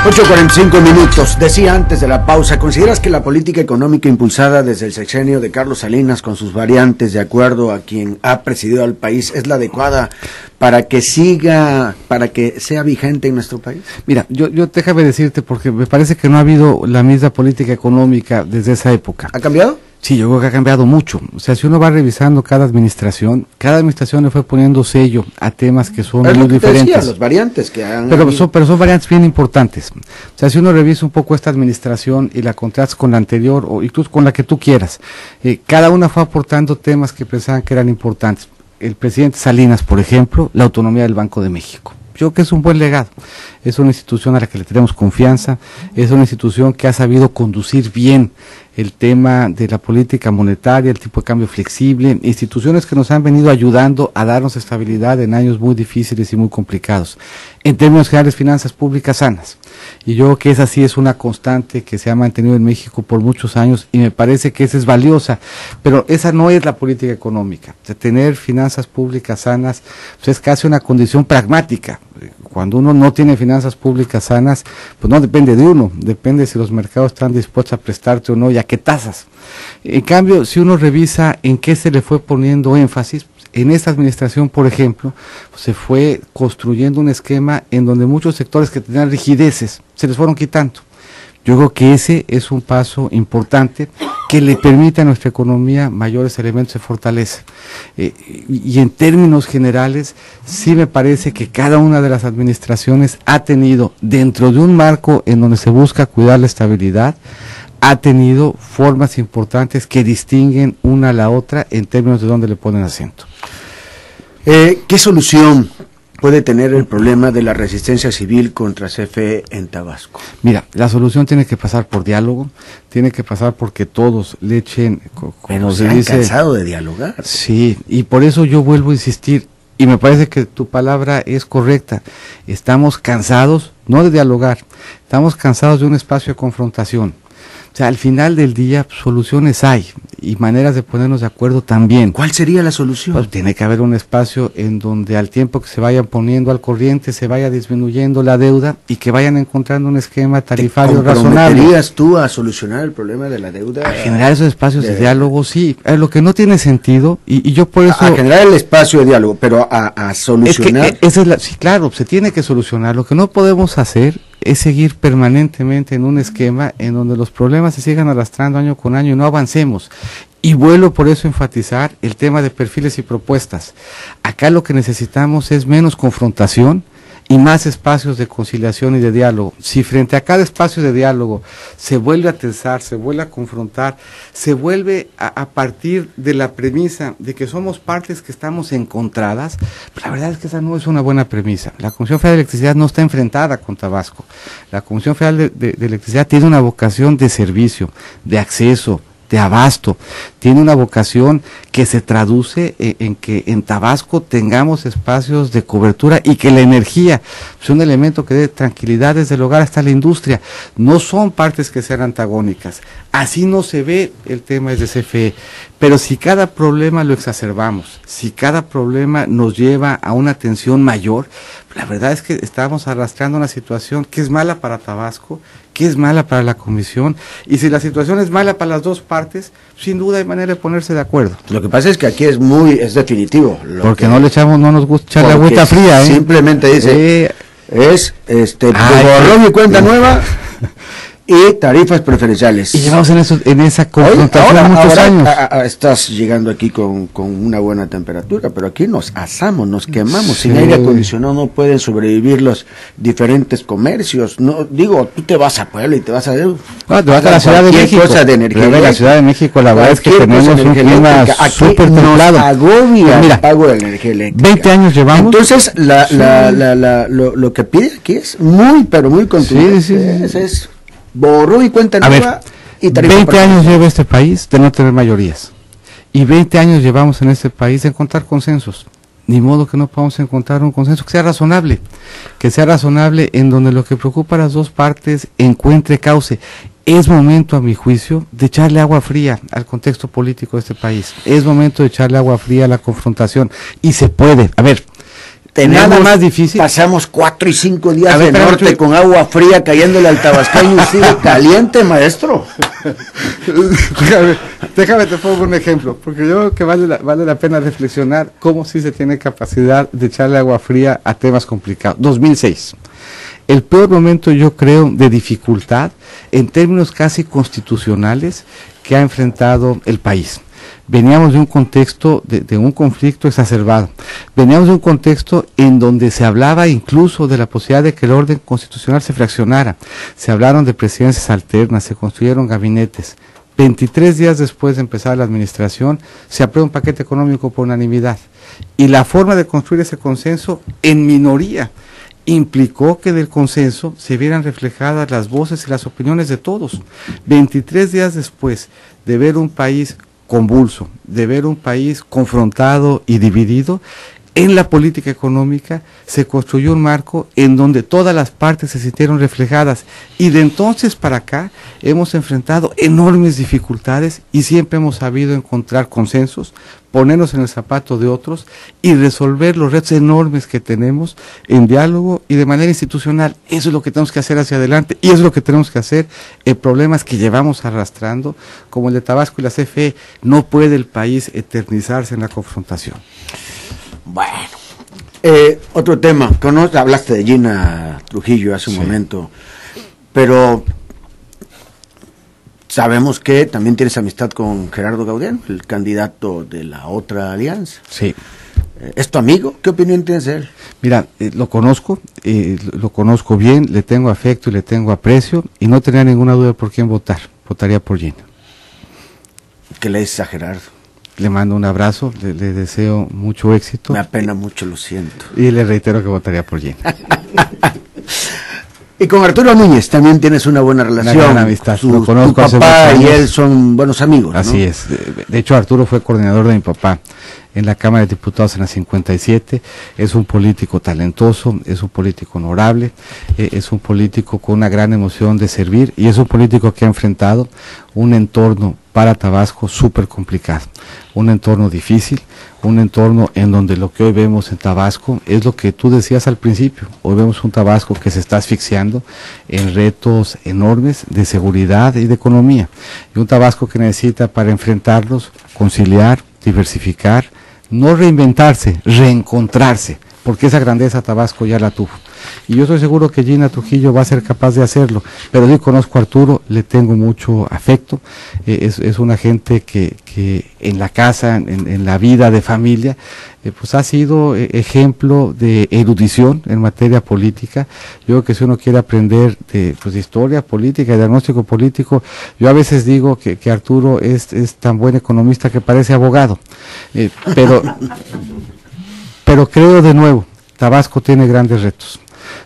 8:45. Decía antes de la pausa, ¿consideras que la política económica impulsada desde el sexenio de Carlos Salinas, con sus variantes de acuerdo a quien ha presidido al país, es la adecuada para que sea vigente en nuestro país? Mira, yo déjame decirte, porque me parece que no ha habido la misma política económica desde esa época. ¿Ha cambiado? Sí, yo creo que ha cambiado mucho. O sea, si uno va revisando cada administración le fue poniendo sello a temas que son muy diferentes. Decía, los variantes que han pero son variantes bien importantes. O sea, si uno revisa un poco esta administración y la contrastas con la anterior o incluso con la que tú quieras, cada una fue aportando temas que pensaban que eran importantes. El presidente Salinas, por ejemplo, la autonomía del Banco de México. Yo creo que es un buen legado, es una institución a la que le tenemos confianza, es una institución que ha sabido conducir bien el tema de la política monetaria, el tipo de cambio flexible, instituciones que nos han venido ayudando a darnos estabilidad en años muy difíciles y muy complicados. En términos generales, finanzas públicas sanas. Y yo creo que esa sí es una constante que se ha mantenido en México por muchos años y me parece que esa es valiosa, pero esa no es la política económica. O sea, tener finanzas públicas sanas pues es casi una condición pragmática. Cuando uno no tiene finanzas públicas sanas, pues no depende de uno, depende si los mercados están dispuestos a prestarte o no y a qué tasas. En cambio, si uno revisa en qué se le fue poniendo énfasis, en esta administración, por ejemplo, pues se fue construyendo un esquema en donde muchos sectores que tenían rigideces se les fueron quitando. Yo creo que ese es un paso importante que le permite a nuestra economía mayores elementos de fortaleza. Y en términos generales, sí me parece que cada una de las administraciones ha tenido, dentro de un marco en donde se busca cuidar la estabilidad, ha tenido formas importantes que distinguen una a la otra en términos de dónde le ponen acento. ¿Qué solución puede tener el problema de la resistencia civil contra CFE en Tabasco? Mira, la solución tiene que pasar por diálogo, tiene que pasar porque todos le echen... Pero se han cansado de dialogar. Sí, y por eso yo vuelvo a insistir, y me parece que tu palabra es correcta, estamos cansados, no de dialogar, estamos cansados de un espacio de confrontación. O sea, al final del día soluciones hay y maneras de ponernos de acuerdo también. ¿Cuál sería la solución? Pues tiene que haber un espacio en donde al tiempo que se vayan poniendo al corriente se vaya disminuyendo la deuda y que vayan encontrando un esquema tarifario razonable. ¿Te comprometerías tú a solucionar el problema de la deuda? A generar esos espacios de diálogo, sí. Lo que no tiene sentido, y yo por eso... A generar el espacio de diálogo, pero a solucionar... Es que esa es sí, claro, se tiene que solucionar. Lo que no podemos hacer es seguir permanentemente en un esquema en donde los problemas se sigan arrastrando año con año y no avancemos. Y vuelvo por eso a enfatizar el tema de perfiles y propuestas. Acá lo que necesitamos es menos confrontación y más espacios de conciliación y de diálogo. Si frente a cada espacio de diálogo se vuelve a tensar, se vuelve a confrontar, se vuelve a partir de la premisa de que somos partes que estamos encontradas, pues la verdad es que esa no es una buena premisa. La Comisión Federal de Electricidad no está enfrentada con Tabasco. La Comisión Federal de Electricidad tiene una vocación de servicio, de acceso, de abasto, tiene una vocación que se traduce en que en Tabasco tengamos espacios de cobertura y que la energía es un elemento que dé tranquilidad desde el hogar hasta la industria. No son partes que sean antagónicas, así no se ve el tema de CFE, pero si cada problema lo exacerbamos, si cada problema nos lleva a una tensión mayor, la verdad es que estamos arrastrando una situación que es mala para Tabasco, que es mala para la Comisión, y si la situación es mala para las dos partes, sin duda hay manera de ponerse de acuerdo. Lo que pasa es que aquí es definitivo. Porque no nos gusta echarle agüita fría, simplemente dice, borrón y cuenta nueva y tarifas preferenciales. Y llevamos en esa confrontación muchos años. Estás llegando aquí con una buena temperatura, pero aquí nos asamos, nos quemamos. Sí. Sin aire acondicionado no pueden sobrevivir los diferentes comercios. No digo, tú te vas a Puebla y te vas a... te vas a la Ciudad de México. Cosa de energía. La Ciudad de México, la verdad es que tenemos un clima súper templado. Agobia el pago de la energía eléctrica. 20 años llevamos. Entonces, lo que pide aquí es muy, pero muy contundente. Sí. Es borró y cuenta nueva. Y 20 años lleva este país de no tener mayorías. Y 20 años llevamos en este país de encontrar consensos. Ni modo que no podamos encontrar un consenso que sea razonable en donde lo que preocupa a las dos partes encuentre cauce. Es momento, a mi juicio, de echarle agua fría al contexto político de este país. Es momento de echarle agua fría a la confrontación. Y se puede. A ver, nada más difícil. Pasamos 4 y 5 días de norte con agua fría cayéndole al tabasqueño y sigue caliente, maestro. Déjame te pongo un ejemplo, porque yo creo que vale la pena reflexionar cómo sí se tiene capacidad de echarle agua fría a temas complicados. 2006. El peor momento, yo creo, de dificultad en términos casi constitucionales que ha enfrentado el país. Veníamos de un contexto de un conflicto exacerbado. Veníamos de un contexto en donde se hablaba incluso de la posibilidad de que el orden constitucional se fraccionara. Se hablaron de presidencias alternas, se construyeron gabinetes. 23 días después de empezar la administración, se aprueba un paquete económico por unanimidad. Y la forma de construir ese consenso en minoría implicó que del consenso se vieran reflejadas las voces y las opiniones de todos. 23 días después de ver un país convulso, de ver un país confrontado y dividido, en la política económica se construyó un marco en donde todas las partes se sintieron reflejadas, y de entonces para acá hemos enfrentado enormes dificultades y siempre hemos sabido encontrar consensos, ponernos en el zapato de otros y resolver los retos enormes que tenemos en diálogo y de manera institucional. Eso es lo que tenemos que hacer hacia adelante, y eso es lo que tenemos que hacer en problemas que llevamos arrastrando, como el de Tabasco y la CFE. No puede el país eternizarse en la confrontación. Bueno, otro tema, hablaste de Gina Trujillo hace un momento, pero sabemos que también tienes amistad con Gerardo Gaudiano, el candidato de la otra alianza. Sí. ¿Es tu amigo? ¿Qué opinión tienes de él? Mira, lo conozco bien, le tengo afecto y le tengo aprecio, y no tenía ninguna duda por quién votar. Votaría por Gina. ¿Qué le dices a Gerardo? Le mando un abrazo, le deseo mucho éxito. Me apena mucho, lo siento. Y le reitero que votaría por Gina. Y con Arturo Núñez también tienes una buena relación. Una gran amistad. Lo conozco tu papá y él son buenos amigos, ¿no? Así es. De hecho, Arturo fue coordinador de mi papá en la Cámara de Diputados en la 57. Es un político talentoso, es un político honorable, es un político con una gran emoción de servir, y es un político que ha enfrentado un entorno para Tabasco súper complicado, un entorno difícil, un entorno en donde lo que hoy vemos en Tabasco es lo que tú decías al principio. Hoy vemos un Tabasco que se está asfixiando en retos enormes de seguridad y de economía, y un Tabasco que necesita, para enfrentarlos, conciliar, diversificar, no reinventarse, reencontrarse, porque esa grandeza Tabasco ya la tuvo. Y yo estoy seguro que Gina Trujillo va a ser capaz de hacerlo, pero yo conozco a Arturo, le tengo mucho afecto, es una gente que en la casa, en la vida de familia, pues ha sido ejemplo de erudición en materia política. Yo creo que si uno quiere aprender de historia política y diagnóstico político, yo a veces digo que Arturo es tan buen economista que parece abogado, pero creo de nuevo, Tabasco tiene grandes retos.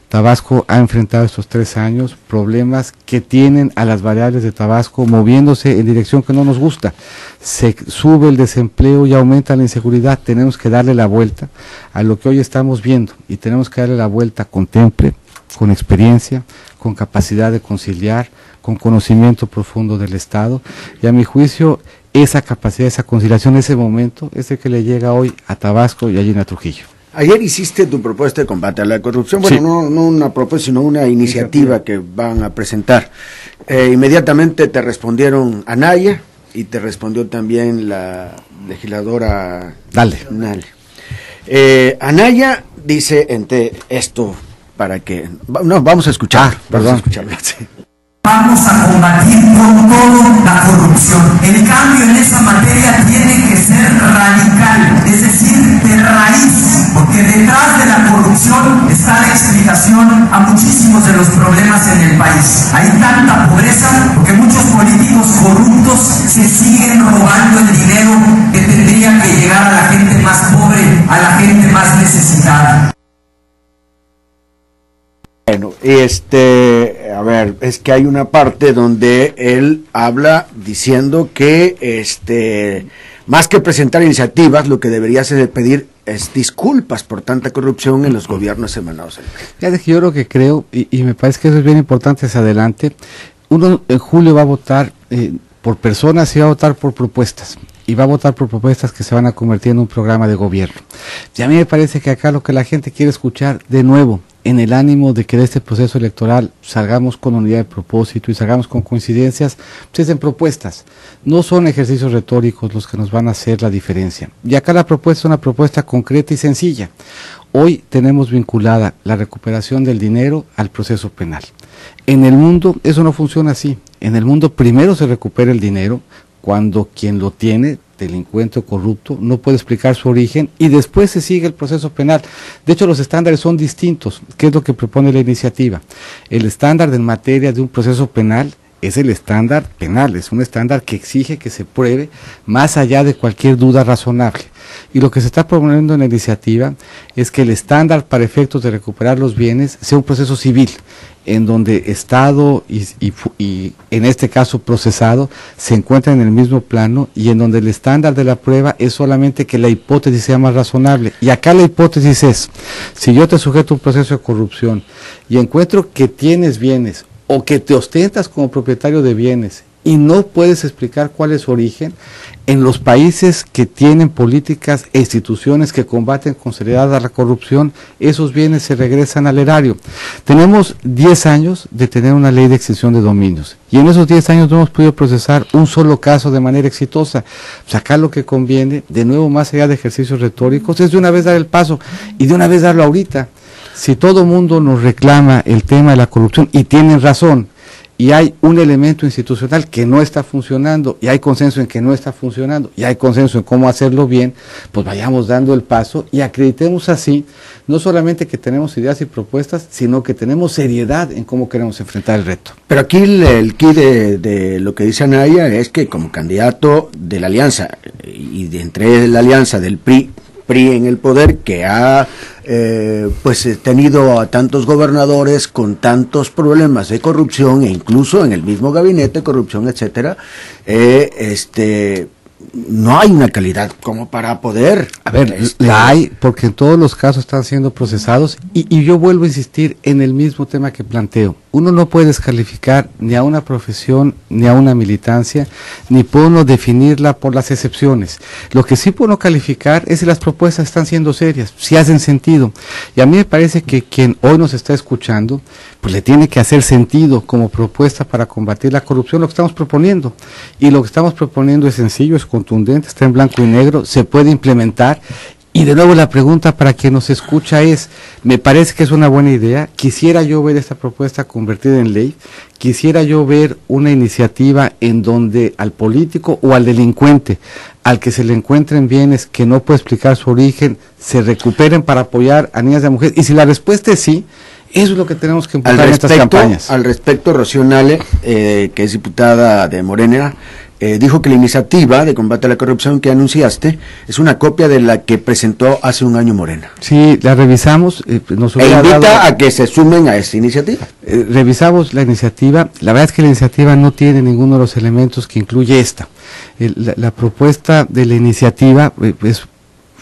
Tabasco ha enfrentado estos 3 años problemas que tienen a las variables de Tabasco moviéndose en dirección que no nos gusta. Se sube el desempleo y aumenta la inseguridad. Tenemos que darle la vuelta a lo que hoy estamos viendo, y tenemos que darle la vuelta con temple, con experiencia, con capacidad de conciliar, con conocimiento profundo del Estado, y a mi juicio esa capacidad, esa conciliación, ese momento es el que le llega hoy a Tabasco y a Gina Trujillo. Ayer hiciste tu propuesta de combate a la corrupción, bueno, sí. no una propuesta, sino una iniciativa que van a presentar. Inmediatamente te respondieron Anaya, y te respondió también la legisladora Dale. Anaya dice esto para que... No, vamos a escuchar. Perdón. Sí. Vamos a combatir con todo la corrupción. El cambio en esa materia tiene que ser radical, es decir, de raíz, porque detrás de la corrupción está la explicación a muchísimos de los problemas en el país. Hay tanta pobreza porque muchos políticos corruptos se siguen robando el dinero que tendría que llegar a la gente más pobre, a la gente más necesitada. Bueno, a ver, es que hay una parte donde él habla diciendo que más que presentar iniciativas, lo que debería hacer pedir es disculpas por tanta corrupción en los gobiernos emanados. Ya yo lo que creo, y me parece que eso es bien importante hacia adelante, uno en julio va a votar por personas y va a votar por propuestas. y va a votar por propuestas que se van a convertir en un programa de gobierno. Y a mí me parece que acá lo que la gente quiere escuchar de nuevo, en el ánimo de que de este proceso electoral salgamos con unidad de propósito y salgamos con coincidencias, pues es en propuestas. No son ejercicios retóricos los que nos van a hacer la diferencia. Y acá la propuesta es una propuesta concreta y sencilla. Hoy tenemos vinculada la recuperación del dinero al proceso penal. En el mundo eso no funciona así. En el mundo primero se recupera el dinero cuando quien lo tiene, delincuente o corrupto, no puede explicar su origen y después se sigue el proceso penal. De hecho, los estándares son distintos. ¿Qué es lo que propone la iniciativa? El estándar en materia de un proceso penal es el estándar penal, es un estándar que exige que se pruebe más allá de cualquier duda razonable. Y lo que se está proponiendo en la iniciativa es que el estándar para efectos de recuperar los bienes sea un proceso civil, en donde Estado y en este caso procesado se encuentran en el mismo plano y en donde el estándar de la prueba es solamente que la hipótesis sea más razonable. Y acá la hipótesis es, si yo te sujeto a un proceso de corrupción y encuentro que tienes bienes o que te ostentas como propietario de bienes y no puedes explicar cuál es su origen, en los países que tienen políticas e instituciones que combaten con seriedad a la corrupción, esos bienes se regresan al erario. Tenemos 10 años de tener una ley de extinción de dominios y en esos 10 años no hemos podido procesar un solo caso de manera exitosa. Pues acá lo que conviene, de nuevo más allá de ejercicios retóricos, es de una vez dar el paso y de una vez darlo ahorita. Si todo mundo nos reclama el tema de la corrupción y tienen razón, y hay un elemento institucional que no está funcionando, y hay consenso en que no está funcionando, y hay consenso en cómo hacerlo bien, pues vayamos dando el paso y acreditemos así, no solamente que tenemos ideas y propuestas, sino que tenemos seriedad en cómo queremos enfrentar el reto. Pero aquí el key de lo que dice Anaya es que como candidato de la alianza, y de entre la alianza del PRI en el poder, que ha tenido a tantos gobernadores con tantos problemas de corrupción e incluso en el mismo gabinete corrupción, etcétera, no hay una calidad como para poder. A ver, la hay, porque en todos los casos están siendo procesados y yo vuelvo a insistir en el mismo tema que planteo. Uno no puede descalificar ni a una profesión, ni a una militancia, ni puede uno definirla por las excepciones. Lo que sí puede uno calificar es si las propuestas están siendo serias, si hacen sentido. Y a mí me parece que quien hoy nos está escuchando, pues le tiene que hacer sentido como propuesta para combatir la corrupción lo que estamos proponiendo. Y lo que estamos proponiendo es sencillo, es contundente, está en blanco y negro, se puede implementar. Y de nuevo la pregunta para quien nos escucha es, me parece que es una buena idea, quisiera yo ver esta propuesta convertida en ley, quisiera yo ver una iniciativa en donde al político o al delincuente, al que se le encuentren bienes que no puede explicar su origen, se recuperen para apoyar a niñas y a mujeres. Y si la respuesta es sí, eso es lo que tenemos que empujar en estas campañas. Al respecto, Rocío Nale, que es diputada de Morena, dijo que la iniciativa de combate a la corrupción que anunciaste es una copia de la que presentó hace un año Morena. Sí, la revisamos. Nos invita a que se sumen a esta iniciativa. Revisamos la iniciativa. La verdad es que la iniciativa no tiene ninguno de los elementos que incluye esta. La propuesta de la iniciativa es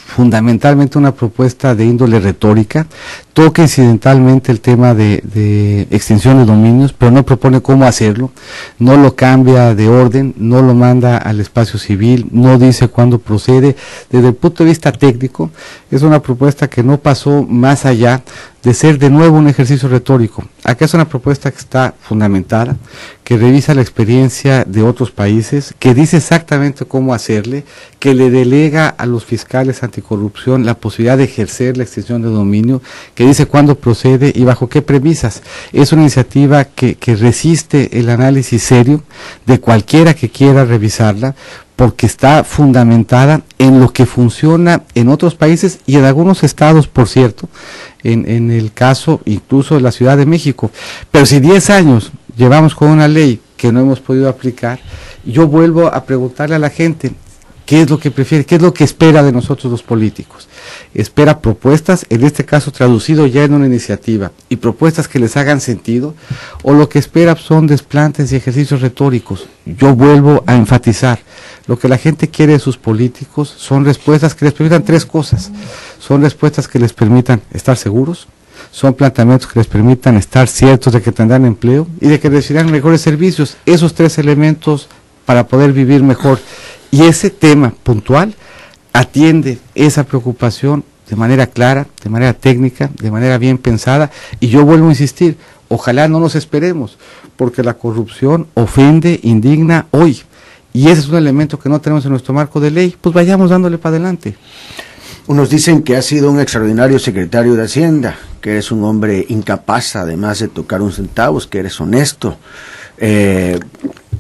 fundamentalmente una propuesta de índole retórica, toca incidentalmente el tema de extinción de dominios, pero no propone cómo hacerlo, no lo cambia de orden, no lo manda al espacio civil, no dice cuándo procede. Desde el punto de vista técnico, es una propuesta que no pasó más allá de ser de nuevo un ejercicio retórico. Acá es una propuesta que está fundamentada, que revisa la experiencia de otros países, que dice exactamente cómo hacerle, que le delega a los fiscales anticorrupción la posibilidad de ejercer la extinción de dominio, que dice cuándo procede y bajo qué premisas. Es una iniciativa que resiste el análisis serio de cualquiera que quiera revisarla, porque está fundamentada en lo que funciona en otros países y en algunos estados, por cierto, en el caso incluso de la Ciudad de México. Pero si 10 años llevamos con una ley que no hemos podido aplicar, yo vuelvo a preguntarle a la gente, ¿qué es lo que prefiere? ¿Qué es lo que espera de nosotros los políticos? Espera propuestas, en este caso traducido ya en una iniciativa, y propuestas que les hagan sentido, o lo que espera son desplantes y ejercicios retóricos. Yo vuelvo a enfatizar, lo que la gente quiere de sus políticos son respuestas que les permitan 3 cosas. Son respuestas que les permitan estar seguros, son planteamientos que les permitan estar ciertos de que tendrán empleo y de que recibirán mejores servicios. Esos 3 elementos para poder vivir mejor. Y ese tema puntual atiende esa preocupación de manera clara, de manera técnica, de manera bien pensada, y yo vuelvo a insistir, ojalá no nos esperemos, porque la corrupción ofende, indigna hoy, y ese es un elemento que no tenemos en nuestro marco de ley, pues vayamos dándole para adelante. Unos dicen que has sido un extraordinario secretario de Hacienda, que eres un hombre incapaz, además de tocar un centavo, que eres honesto,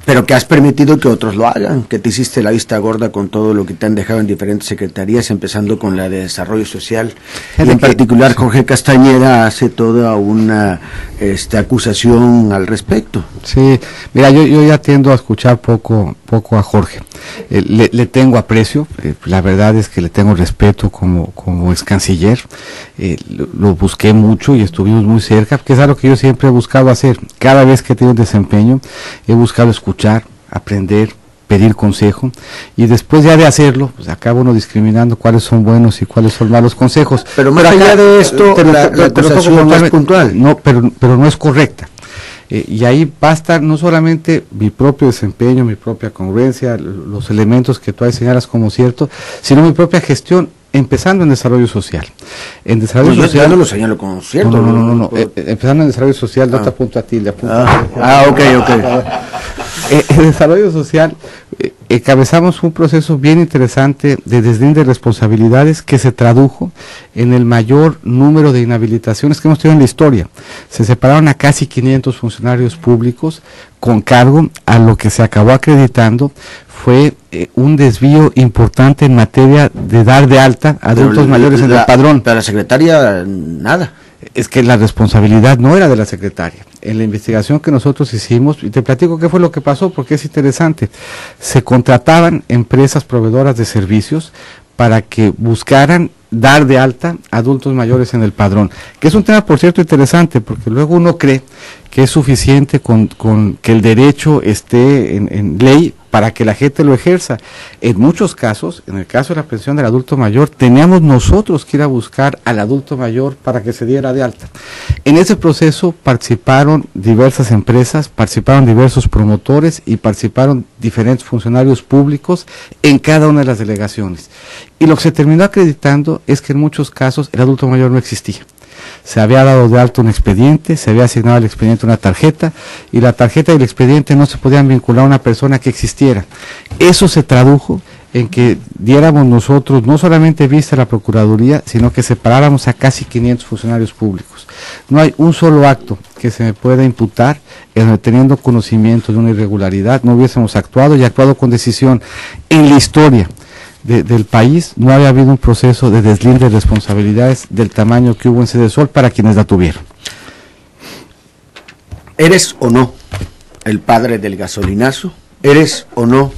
pero que has permitido que otros lo hagan, que te hiciste la vista gorda con todo lo que te han dejado en diferentes secretarías, empezando con la de Desarrollo Social. Y en particular Jorge Castañeda hace toda una acusación al respecto. Sí, mira, yo ya tiendo a escuchar poco a Jorge. Le tengo aprecio, la verdad es que le tengo respeto como ex canciller. Lo busqué mucho y estuvimos muy cerca, que es algo que yo siempre he buscado hacer. Cada vez que he tenido un desempeño, he buscado escuchar, aprender, pedir consejo, y después ya de hacerlo, pues acaba uno discriminando cuáles son buenos y cuáles son malos consejos. Pero más allá de esto, la acusación no es puntual. No, pero no es correcta. Y ahí basta no solamente mi propio desempeño, mi propia congruencia, los elementos que tú ahí señalas como cierto, sino mi propia gestión, empezando en desarrollo social. En desarrollo social... Yo no lo señalo como cierto. No. Empezando en desarrollo social, no te apunto a ti, le apunto ok. En desarrollo social encabezamos un proceso bien interesante de deslinde de responsabilidades que se tradujo en el mayor número de inhabilitaciones que hemos tenido en la historia. Se separaron a casi 500 funcionarios públicos con cargo a lo que se acabó acreditando fue un desvío importante en materia de dar de alta a adultos mayores en el padrón. Pero la secretaria, nada. Es que la responsabilidad no era de la secretaria. En la investigación que nosotros hicimos, y te platico qué fue lo que pasó, porque es interesante, se contrataban empresas proveedoras de servicios para que buscaran dar de alta a adultos mayores en el padrón, que es un tema, por cierto, interesante, porque luego uno cree que es suficiente con que el derecho esté en ley para que la gente lo ejerza. En muchos casos, en el caso de la pensión del adulto mayor, teníamos nosotros que ir a buscar al adulto mayor para que se diera de alta. En ese proceso participaron diversas empresas, participaron diversos promotores y participaron diferentes funcionarios públicos en cada una de las delegaciones. Y lo que se terminó acreditando es que en muchos casos el adulto mayor no existía. Se había dado de alta un expediente, se había asignado al expediente una tarjeta, y la tarjeta y el expediente no se podían vincular a una persona que existiera. Eso se tradujo en que diéramos nosotros no solamente vista a la Procuraduría, sino que separáramos a casi 500 funcionarios públicos. No hay un solo acto que se me pueda imputar en donde, teniendo conocimiento de una irregularidad, no hubiésemos actuado y actuado con decisión. En la historia del país no había habido un proceso de deslinde de responsabilidades del tamaño que hubo en Sedesol para quienes la tuvieron. ¿Eres o no el padre del gasolinazo? ¿Eres o no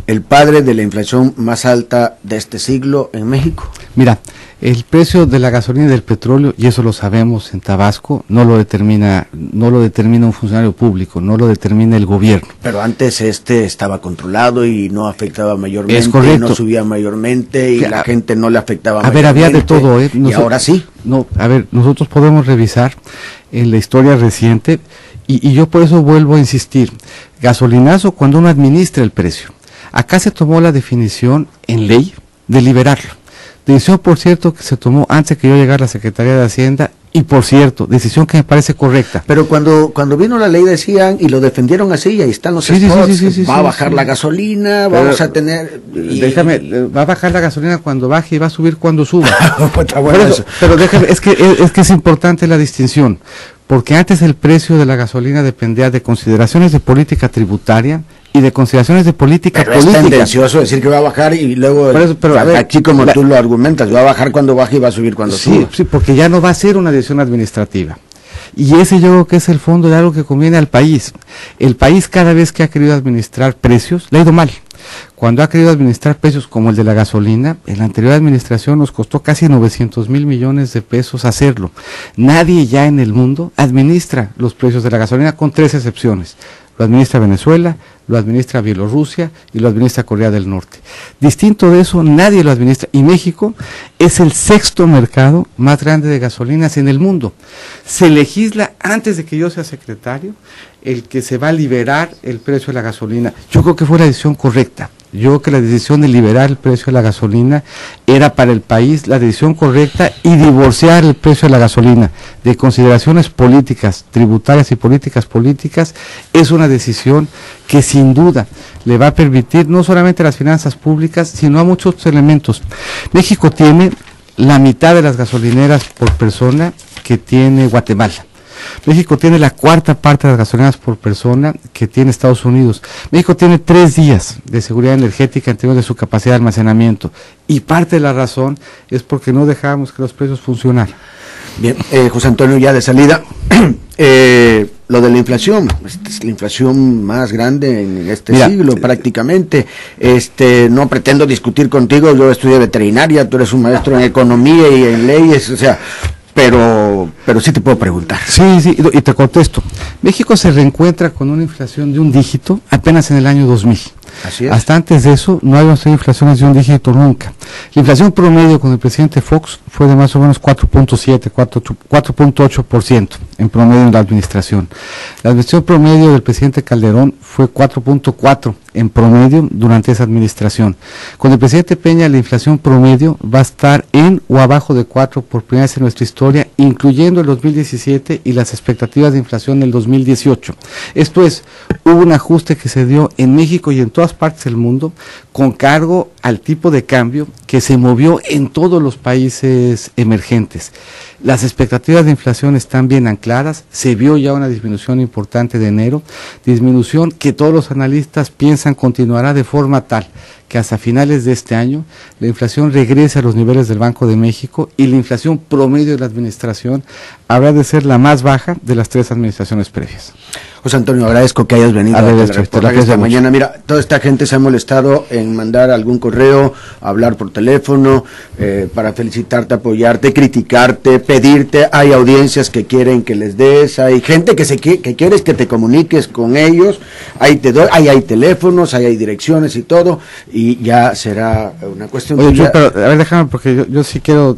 el padre de la inflación más alta de este siglo en México? Mira, el precio de la gasolina y del petróleo, y eso lo sabemos en Tabasco, no lo determina un funcionario público, no lo determina el gobierno. Pero antes estaba controlado y no afectaba mayormente, es correcto, no subía mayormente y la gente no le afectaba mayormente. A ver, había de todo, y ahora sí. No, a ver, nosotros podemos revisar en la historia reciente, y yo por eso vuelvo a insistir, gasolinazo cuando uno administra el precio. Acá se tomó la definición en ley de liberarlo. Decisión, por cierto, que se tomó antes que yo llegara a la Secretaría de Hacienda, y por cierto, decisión que me parece correcta. Pero cuando vino la ley decían, y lo defendieron así, y ahí están los spots, va a bajar la gasolina, vamos a tener... va a bajar la gasolina cuando baje y va a subir cuando suba. Bueno, pero déjame, es que es importante la distinción, porque antes el precio de la gasolina dependía de consideraciones de política tributaria y de consideraciones de política política. Es tendencioso decir que va a bajar y luego, aquí como tú lo argumentas, va a bajar cuando baje y va a subir cuando suba. Sí, porque ya no va a ser una decisión administrativa. Y ese yo creo que es el fondo de algo que conviene al país. El país, cada vez que ha querido administrar precios, le ha ido mal. Cuando ha querido administrar precios como el de la gasolina, en la anterior administración nos costó casi 900,000 millones de pesos hacerlo. Nadie ya en el mundo administra los precios de la gasolina, con 3 excepciones. Lo administra Venezuela, lo administra Bielorrusia y lo administra Corea del Norte. Distinto de eso, nadie lo administra. Y México es el 6º mercado más grande de gasolinas en el mundo. Se legisla, antes de que yo sea secretario, el que se va a liberar el precio de la gasolina. Yo creo que fue la decisión correcta. Yo creo que la decisión de liberar el precio de la gasolina era para el país la decisión correcta, y divorciar el precio de la gasolina de consideraciones políticas, tributarias y políticas es una decisión que sin duda le va a permitir no solamente a las finanzas públicas, sino a muchos otros elementos. México tiene la mitad de las gasolineras por persona que tiene Guatemala. México tiene la cuarta parte de las gasolineras por persona que tiene Estados Unidos. México tiene 3 días de seguridad energética en términos de su capacidad de almacenamiento, y parte de la razón es porque no dejamos que los precios funcionaran. Bien, José Antonio, ya de salida, lo de la inflación, esta es la inflación más grande en este siglo prácticamente. No pretendo discutir contigo, yo estudié veterinaria, tú eres un maestro en economía y en leyes, o sea, pero sí te puedo preguntar. Sí, y te contesto. México se reencuentra con una inflación de un dígito apenas en el año 2000. Así es. Hasta antes de eso no habíamos tenido inflaciones de un dígito nunca. La inflación promedio con el presidente Fox fue de más o menos 4.8% en promedio en la administración. La inflación promedio del presidente Calderón fue 4.4% en promedio durante esa administración. Con el presidente Peña la inflación promedio va a estar en o abajo de 4 por primera vez en nuestra historia, incluyendo el 2017 y las expectativas de inflación del 2018. Esto es, hubo un ajuste que se dio en México y en todas partes del mundo con cargo al tipo de cambio que se movió en todos los países emergentes. Las expectativas de inflación están bien ancladas, se vio ya una disminución importante de enero, disminución que todos los analistas piensan continuará de forma tal que hasta finales de este año la inflación regrese a los niveles del Banco de México, y la inflación promedio de la administración habrá de ser la más baja de las 3 administraciones previas. José Antonio, agradezco que hayas venido a esta mañana. Mira, toda esta gente se ha molestado en mandar algún correo, hablar por teléfono, para felicitarte, apoyarte, criticarte, pedirte. Hay audiencias que quieren que les des, hay gente que quieres que te comuniques con ellos, hay teléfonos, hay direcciones y todo, y ya será una cuestión. Oye, pero, a ver, déjame, porque yo sí quiero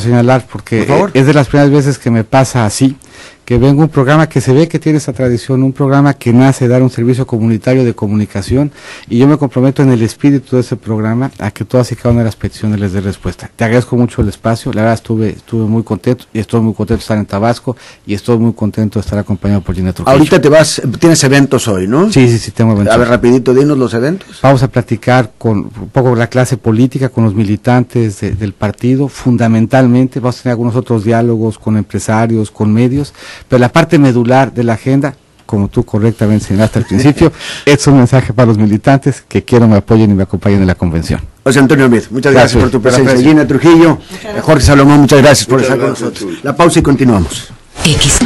señalar, porque es de las primeras veces que me pasa así, que venga un programa que se ve que tiene esa tradición, un programa que nace de dar un servicio comunitario de comunicación, y yo me comprometo en el espíritu de ese programa a que todas y cada una de las peticiones les dé respuesta. Te agradezco mucho el espacio, la verdad estuve muy contento, y estoy muy contento de estar en Tabasco, y estoy muy contento de estar acompañado por Gina Trujillo. Ahorita te vas, tienes eventos hoy, ¿no? Sí, tengo eventos. A ver, rapidito, dinos los eventos. Vamos a platicar con un poco la clase política, con los militantes del partido, fundamentalmente. Vamos a tener algunos otros diálogos con empresarios, con medios, pero la parte medular de la agenda, como tú correctamente señalaste al principio, es un mensaje para los militantes que quiero me apoyen y me acompañen en la convención. José Antonio Mir, muchas gracias por tu presencia. Gina Trujillo, Jorge Salomón, muchas gracias por estar con nosotros. La pausa y continuamos. XH